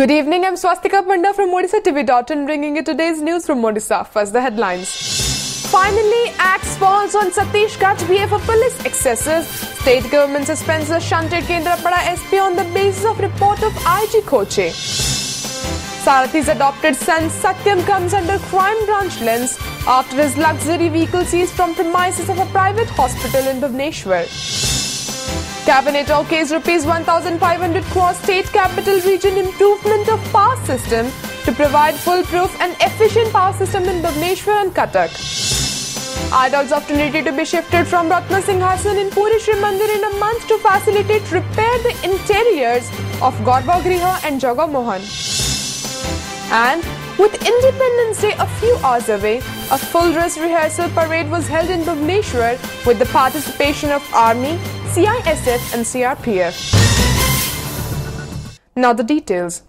Good evening, I'm Swastika Panda from OdishaTV.in bringing you today's news from Odisha. First, the headlines. Finally, axe falls on Satish Gajbhiye for police excesses. State government suspends the shunted Kendrapada SP on the basis of report of IG Koche. Sarathi's adopted son Satyam comes under crime branch lens after his luxury vehicle seized from premises of a private hospital in Bhubaneswar. Cabinet okays rupees 1,500 crore state capital region improvement of power system to provide foolproof and efficient power system in Bhubaneswar and Cuttack. Idols of Trinity to be shifted from Ratna Singhasan in Puri Shri Mandir in a month to facilitate repair the interiors of Gaurva Griha and Jaga Mohan. And with Independence Day a few hours away, a full dress rehearsal parade was held in Bhubaneswar with the participation of Army, CISF and CRPF. Now the details.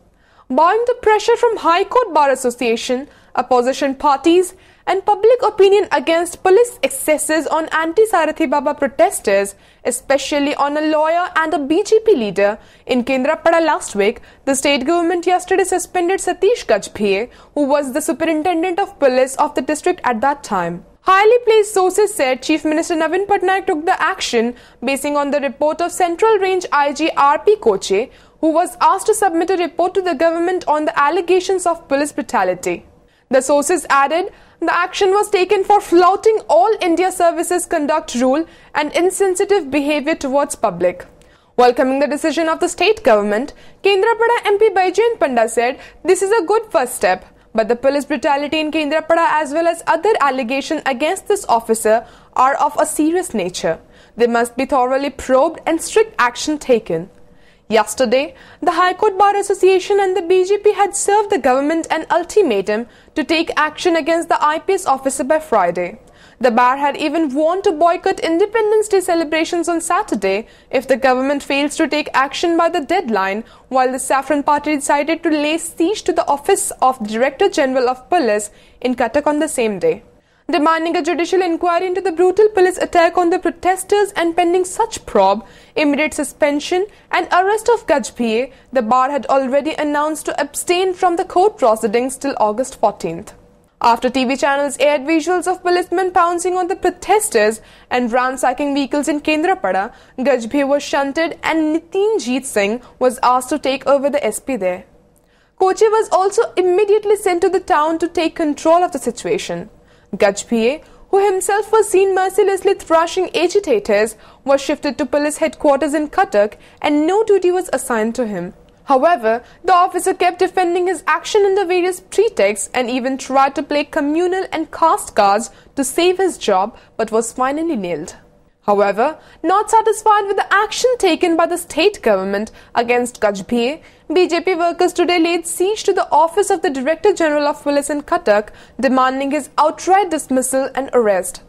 Bowing to pressure from High Court Bar Association, opposition parties and public opinion against police excesses on anti-Sarathi Baba protesters, especially on a lawyer and a BJP leader, in Kendrapada last week, the state government yesterday suspended Satish Gajbhiye, who was the superintendent of police of the district at that time. Highly placed sources said Chief Minister Navin Patnaik took the action basing on the report of Central Range IG RP Koche, who was asked to submit a report to the government on the allegations of police brutality. The sources added, the action was taken for flouting all India Services Conduct Rule and insensitive behaviour towards public. Welcoming the decision of the state government, Kendrapada MP Baijayan Panda said, this is a good first step. But the police brutality in Kendrapada as well as other allegations against this officer are of a serious nature. They must be thoroughly probed and strict action taken. Yesterday, the High Court Bar Association and the BJP had served the government an ultimatum to take action against the IPS officer by Friday. The bar had even warned to boycott Independence Day celebrations on Saturday if the government fails to take action by the deadline, while the Saffron Party decided to lay siege to the office of the Director General of Police in Cuttack on the same day. Demanding a judicial inquiry into the brutal police attack on the protesters and pending such probe, immediate suspension and arrest of Gajbhiye, the bar had already announced to abstain from the court proceedings till August 14th. After TV channels aired visuals of policemen pouncing on the protesters and ransacking vehicles in Kendrapada, Gajbhiye was shunted and Nitinjeet Singh was asked to take over the SP there. Koche was also immediately sent to the town to take control of the situation. Gajbhiye, who himself was seen mercilessly thrashing agitators, was shifted to police headquarters in Cuttack and no duty was assigned to him. However, the officer kept defending his action under various pretexts and even tried to play communal and caste cards to save his job, but was finally nailed. However, not satisfied with the action taken by the state government against Gajbhiye, BJP workers today laid siege to the office of the Director General of Police in Cuttack, demanding his outright dismissal and arrest.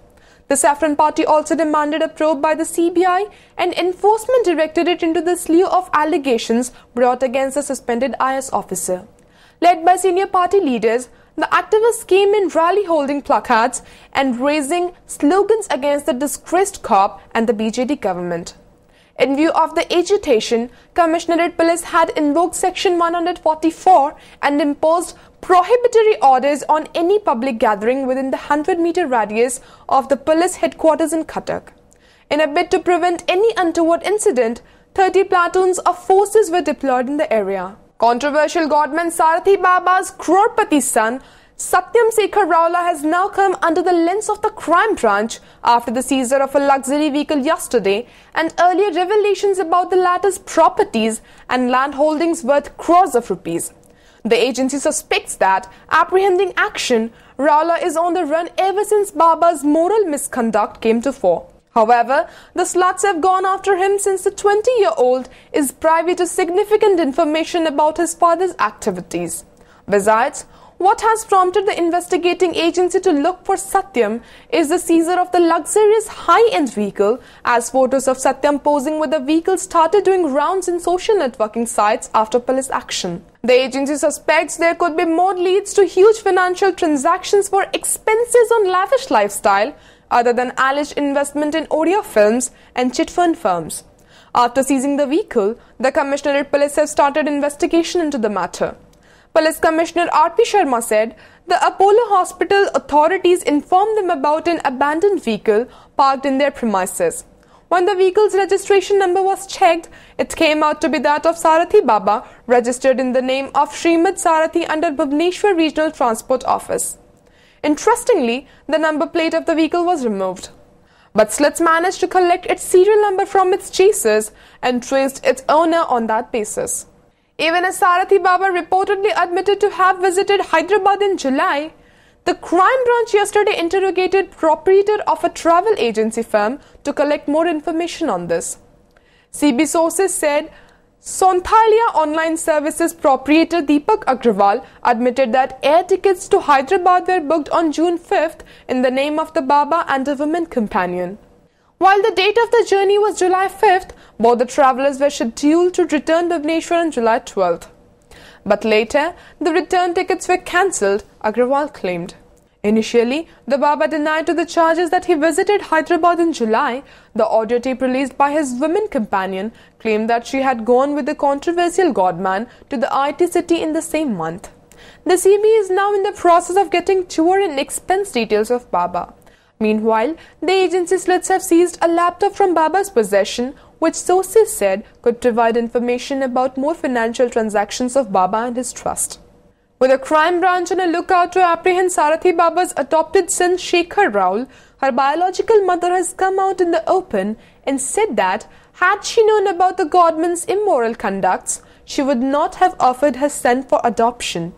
The Saffron Party also demanded a probe by the CBI and Enforcement Directorate into the slew of allegations brought against the suspended IS officer. Led by senior party leaders, the activists came in rally holding placards and raising slogans against the disgraced cop and the BJD government. In view of the agitation, Commissionerate Police had invoked Section 144 and imposed prohibitory orders on any public gathering within the 100-meter radius of the police headquarters in Cuttack. In a bid to prevent any untoward incident, 30 platoons of forces were deployed in the area. Controversial godman Sarathi Baba's crorepati son, Satyam Sekhar Raula, has now come under the lens of the crime branch after the seizure of a luxury vehicle yesterday and earlier revelations about the latter's properties and land holdings worth crores of rupees. The agency suspects that, apprehending action, Raula is on the run ever since Baba's moral misconduct came to fore. However, the sluts have gone after him since the 20-year-old is privy to significant information about his father's activities. Besides, what has prompted the investigating agency to look for Satyam is the seizure of the luxurious high-end vehicle, as photos of Satyam posing with the vehicle started doing rounds in social networking sites after police action. The agency suspects there could be more leads to huge financial transactions for expenses on lavish lifestyle, other than alleged investment in Odia films and chit fund firms. After seizing the vehicle, the Commissionerate Police have started investigation into the matter. Police Commissioner R.P. Sharma said the Apollo Hospital authorities informed them about an abandoned vehicle parked in their premises. When the vehicle's registration number was checked, it came out to be that of Sarathi Baba, registered in the name of Srimad Sarathi under Bhubaneswar Regional Transport Office. Interestingly, the number plate of the vehicle was removed. But Slits managed to collect its serial number from its chasers and traced its owner on that basis. Even as Sarathi Baba reportedly admitted to have visited Hyderabad in July, the crime branch yesterday interrogated proprietor of a travel agency firm to collect more information on this. CB sources said Sonthalia Online Services proprietor Deepak Agrawal admitted that air tickets to Hyderabad were booked on June 5th in the name of the Baba and a woman companion. While the date of the journey was July 5th, both the travellers were scheduled to return Bhubaneswar on July 12th. But later, the return tickets were cancelled, Agrawal claimed. Initially, the Baba denied to the charges that he visited Hyderabad in July. The audio tape released by his woman companion claimed that she had gone with the controversial godman to the IT city in the same month. The CB is now in the process of getting tour and expense details of Baba. Meanwhile, the agency Slits have seized a laptop from Baba's possession, which sources said could provide information about more financial transactions of Baba and his trust. With a crime branch on a lookout to apprehend Sarathi Baba's adopted son Shekhar Raul, her biological mother has come out in the open and said that had she known about the godman's immoral conducts, she would not have offered her son for adoption.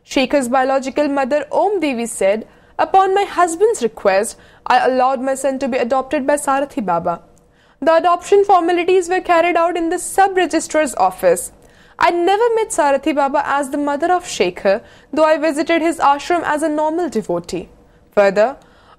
Shekhar's biological mother Om Devi said, "Upon my husband's request, I allowed my son to be adopted by Sarathi Baba. The adoption formalities were carried out in the sub-registrar's office. I never met Sarathi Baba as the mother of Shekhar, though I visited his ashram as a normal devotee." Further,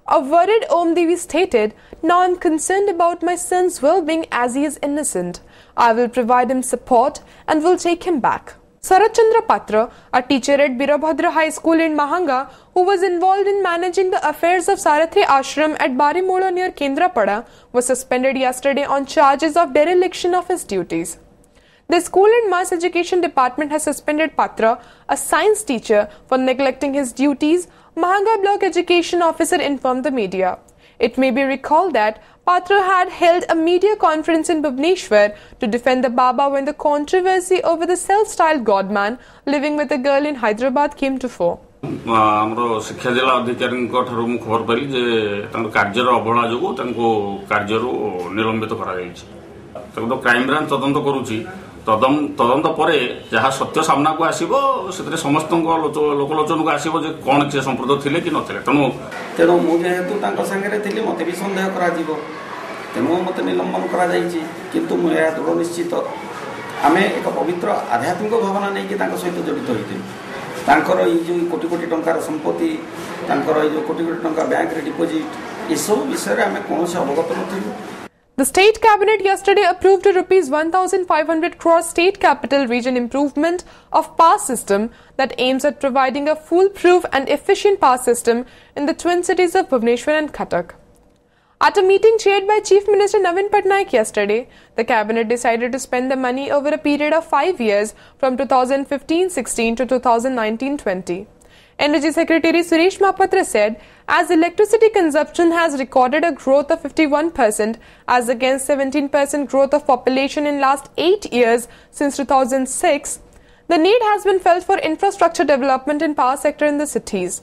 a worried Om Devi stated, "Now I am concerned about my son's well-being as he is innocent. I will provide him support and will take him back." Sarat Chandra Patra, a teacher at Birabhadra High School in Mahanga, who was involved in managing the affairs of Sarathi Ashram at Barimoda near Kendrapada, was suspended yesterday on charges of dereliction of his duties. The School and Mass Education Department has suspended Patra, a science teacher, for neglecting his duties, Mahanga Block Education Officer informed the media. It may be recalled that Patra had held a media conference in Bhubaneswar to defend the Baba when the controversy over the self-styled godman living with a girl in Hyderabad came to fore. ଆମର ଶିକ୍ଷା ଜିଲ୍ଲା ଅଧିକାରୀଙ୍କ ଠାରୁ ମୁଁ ଖବର ପାଇଲି ଯେ ତାଙ୍କ କାର୍ଯ୍ୟର ଅବହେଳା ଯୋଗୁଁ ତାଙ୍କୁ କାର୍ଯ୍ୟରୁ ନିଲମ୍ବିତ କରାଯାଇଛି। ତାକୁ ତ କ୍ରାଇମ ବ୍ରାଞ୍ଚ ତଦନ୍ତ କରୁଛି। ତଦନ୍ତ ପରେ ଯାହା ସତ୍ୟ ସାମ୍ନାକୁ ଆସିବ ସେଥିରେ ସମସ୍ତଙ୍କ ଲୋକଲୋଚନକୁ ଆସିବ ଯେ କ'ଣ କିଏ ସମ୍ପୃକ୍ତ ଥିଲେ କି ନଥିଲେ। ତେଣୁ ମୁଁ ଯେହେତୁ ତାଙ୍କ ସାଙ୍ଗରେ ଥିଲି ମୋତେ ବି ସନ୍ଦେହ କରାଯିବ, ତେଣୁ ମୋତେ ନିଲମ୍ବନ କରାଯାଇଛି। କିନ୍ତୁ ମୁଁ ଏହା ଦୃଢ଼ ନିଶ୍ଚିତ ଆମେ ଏକ ପବିତ୍ର ଆଧ୍ୟାତ୍ମିକ ଭାବନା ନେଇକି ତାଙ୍କ ସହିତ ଜଡ଼ିତ ହୋଇଥିଲୁ। ତାଙ୍କର ଏଇ ଯେଉଁ କୋଟି କୋଟି ଟଙ୍କାର ସମ୍ପତ୍ତି, ତାଙ୍କର ଏଇ ଯେଉଁ କୋଟି କୋଟି ଟଙ୍କା ବ୍ୟାଙ୍କରେ ଡିପୋଜିଟ୍, ଏସବୁ ବିଷୟରେ ଆମେ କୌଣସି ଅବଗତ ନଥିଲୁ। The State Cabinet yesterday approved a Rs 1,500 crore State Capital Region Improvement of Power System that aims at providing a foolproof and efficient power system in the twin cities of Bhubaneswar and Cuttack. At a meeting chaired by Chief Minister Navin Patnaik yesterday, the Cabinet decided to spend the money over a period of 5 years from 2015-16 to 2019-20. Energy Secretary Suresh Mahapatra said, as electricity consumption has recorded a growth of 51% as against 17% growth of population in last 8 years since 2006, the need has been felt for infrastructure development in power sector in the cities.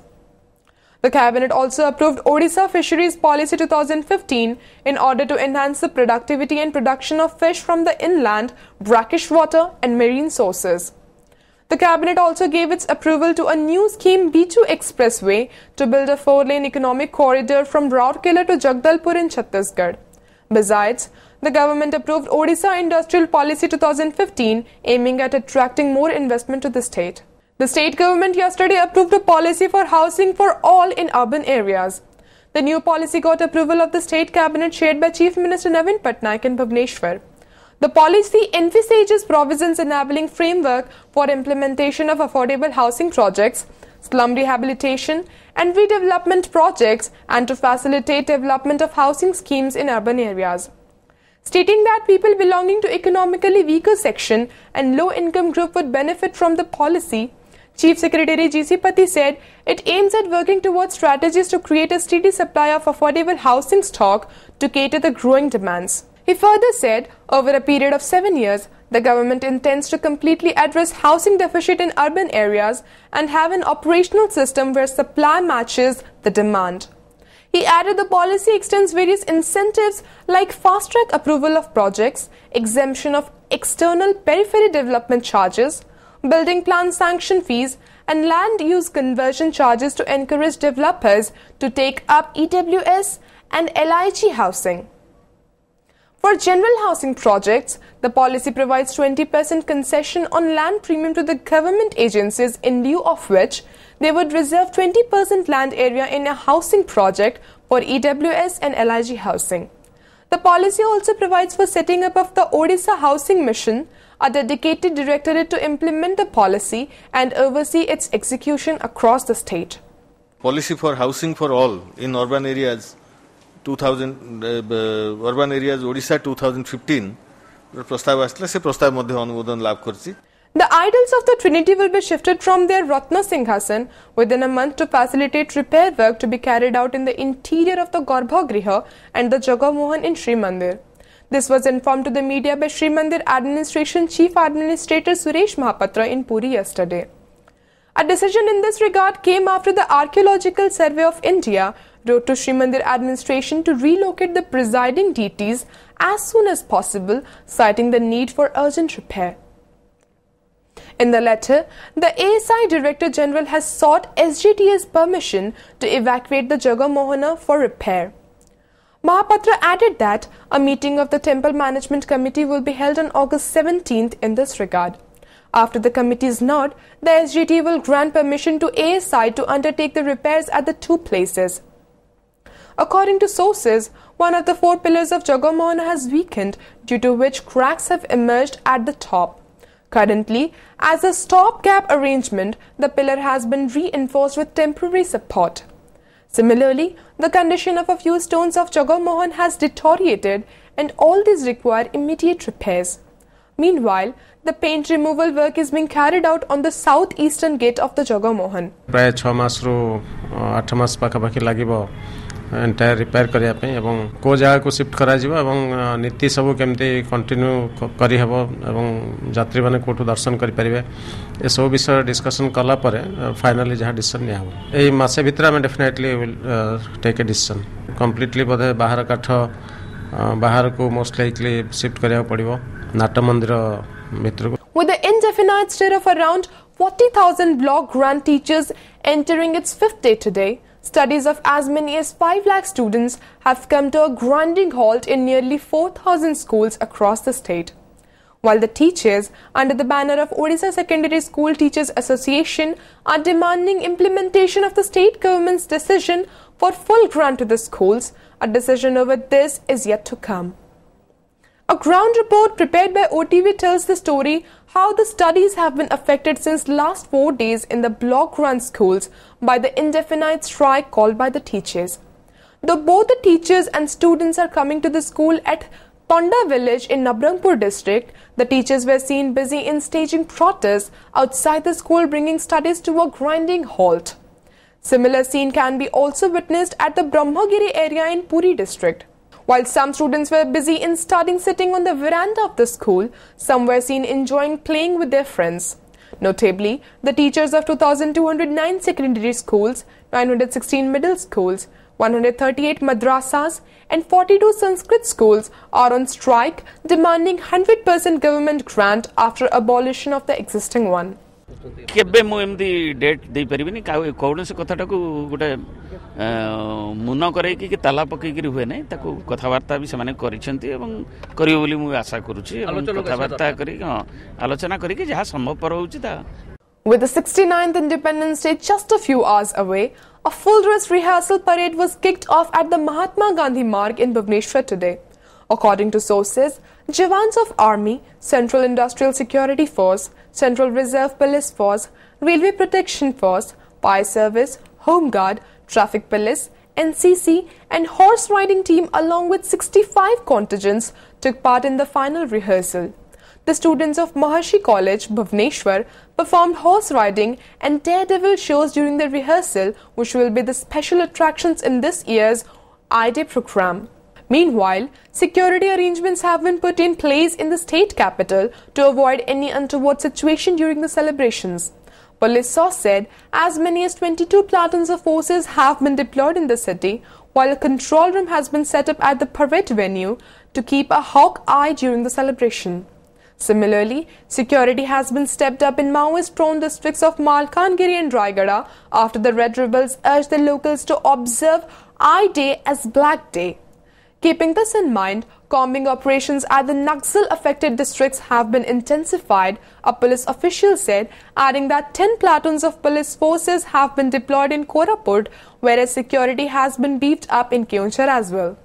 The Cabinet also approved Odisha Fisheries Policy 2015 in order to enhance the productivity and production of fish from the inland, brackish water and marine sources. The Cabinet also gave its approval to a new scheme B2 Expressway to build a 4-lane economic corridor from Rourkela to Jagdalpur in Chhattisgarh. Besides, the government approved Odisha Industrial Policy 2015 aiming at attracting more investment to the state. The state government yesterday approved a policy for housing for all in urban areas. The new policy got approval of the state cabinet chaired by Chief Minister Navin Patnaik in Bhubaneswar. The policy envisages provisions enabling framework for implementation of affordable housing projects, slum rehabilitation and redevelopment projects and to facilitate development of housing schemes in urban areas. stating that people belonging to economically weaker section and low-income group would benefit from the policy. Chief Secretary GC Pati said it aims at working towards strategies to create a steady supply of affordable housing stock to cater the growing demands. He further said, over a period of 7 years, the government intends to completely address housing deficit in urban areas and have an operational system where supply matches the demand. He added the policy extends various incentives like fast-track approval of projects, exemption of external periphery development charges, building plan sanction fees, and land use conversion charges to encourage developers to take up EWS and LIG housing. For general housing projects, the policy provides 20% concession on land premium to the government agencies, in lieu of which they would reserve 20% land area in a housing project for EWS and LIG housing. The policy also provides for setting up of the Odisha Housing Mission, a dedicated directorate to implement the policy and oversee its execution across the state. Policy for housing for all in urban areas 2000 urban areas Odisha 2015 प्रस्ताव आसला से प्रस्ताव मध्ये अनुमोदन लाभ करछि. The idols of the Trinity will be shifted from their Ratna Singhasan within a month to facilitate repair work to be carried out in the interior of the Garbhagriha and the Jagamohan in Sri Mandir. This was informed to the media by Sri Mandir Administration Chief Administrator Suresh Mahapatra in Puri yesterday. A decision in this regard came after the Archaeological Survey of India wrote to Sri Mandir Administration to relocate the presiding deities as soon as possible, citing the need for urgent repair. In the letter, the ASI Director General has sought SGT's permission to evacuate the Jagamohana for repair. Mahapatra added that a meeting of the Temple Management Committee will be held on August 17th in this regard. After the committee's nod, the SGT will grant permission to ASI to undertake the repairs at the two places. According to sources, one of the four pillars of Jagamohana has weakened, due to which cracks have emerged at the top. Currently, as a stopgap arrangement, the pillar has been reinforced with temporary support. Similarly, the condition of a few stones of Jagamohan has deteriorated, and all these require immediate repairs. Meanwhile, the paint removal work is being carried out on the southeastern gate of the Jagamohan. प्राय 6 मास रो 8 मास पाखापाखि लागिबो entire repair करिया पे एवं को जगह को shift करा जिवो एवं नीति सब केमते कंटिन्यू करी हबो एवं यात्री माने कोठु दर्शन करि परिबे ए सब विषय डिस्कशन कला परे फाइनली जहा डिसीजन निया हो एई मासे भितर हम definitely will take a decision completely बधे बाहर काठ बाहर को मोस्ट लाइकली शिफ्ट करिया पड़िबो नाट्य मंदिर भितर. With the indefinite stay of around 40,000 block grant teachers entering its fifth day today, studies of as many as 5 lakh students have come to a grinding halt in nearly 4,000 schools across the state. While the teachers, under the banner of Odisha Secondary School Teachers Association, are demanding implementation of the state government's decision for full grant to the schools, a decision over this is yet to come. A ground report prepared by OTV tells the story how the studies have been affected since last 4 days in the block run schools by the indefinite strike called by the teachers. Though both the teachers and students are coming to the school at Tonda village in Nabrangpur district, the teachers were seen busy in staging protests outside the school, bringing studies to a grinding halt. Similar scene can be also witnessed at the Brahmagiri area in Puri district. While some students were busy in studying sitting on the veranda of the school, some were seen enjoying playing with their friends. Notably, the teachers of 2,209 secondary schools, 916 middle schools, 138 madrasas and 42 Sanskrit schools are on strike, demanding 100% government grant after abolition of the existing one. केबे मु एमदी date दे परिबिनी कौनसी कथाटा को गोटे मुन करे कि ताला पकई कि हुए नै ताको कथावार्ता भी से करिसेंती एवं करियो बोली मु आशा करूची कथावार्ता करी आलोचना करी कि जहा संभवपर होउची ता. With the 69th Independence Day just a few hours away, a full dress rehearsal parade was kicked off at the Mahatma Gandhi Marg in Bhubaneswar today. According to sources, Jawans of Army, Central Industrial Security Force, Central Reserve Police Force, Railway Protection Force, Fire Service, Home Guard, Traffic Police, NCC and horse riding team along with 65 contingents took part in the final rehearsal. The students of Maharshi College, Bhubaneswar, performed horse riding and daredevil shows during the rehearsal, which will be the special attractions in this year's I-Day program. Meanwhile, security arrangements have been put in place in the state capital to avoid any untoward situation during the celebrations. Police source said as many as 22 platoons of forces have been deployed in the city, while a control room has been set up at the parade venue to keep a hawk eye during the celebration. Similarly, security has been stepped up in Maoist-prone districts of Malkangiri and Raigada after the Red Rebels urged the locals to observe I-Day as Black Day. Keeping this in mind, combing operations at the Naxal-affected districts have been intensified, a police official said, adding that 10 platoons of police forces have been deployed in Koraput, whereas security has been beefed up in Keonjhar as well.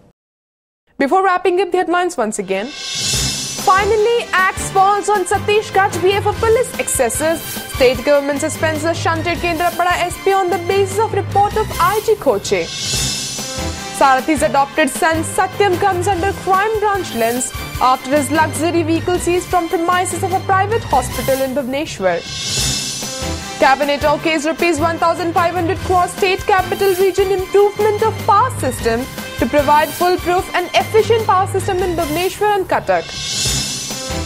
Before wrapping up the headlines once again, finally, axe falls on Satishgarh BA for police excesses. State government suspends the shunted Kendrapada SP on the basis of report of IG Koche. Sarathi's adopted son Satyam comes under crime branch lens after his luxury vehicle seized from premises of a private hospital in Bhubaneswar. Cabinet okays rupees 1,500 crore state capital region improvement of power system to provide foolproof and efficient power system in Bhubaneswar and Cuttack.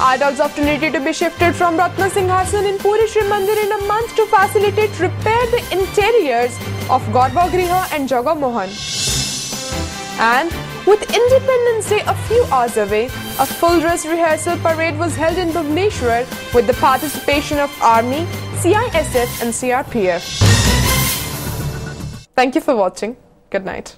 Idols of Trinity to be shifted from Ratna Singhasan in Puri Shri Mandir in a month to facilitate repair the interiors of Gaurva Griha and Jaga Mohan. And with Independence Day a few hours away, a full dress rehearsal parade was held in Bhubaneswar with the participation of Army, CISF and CRPF. Thank you for watching. Good night.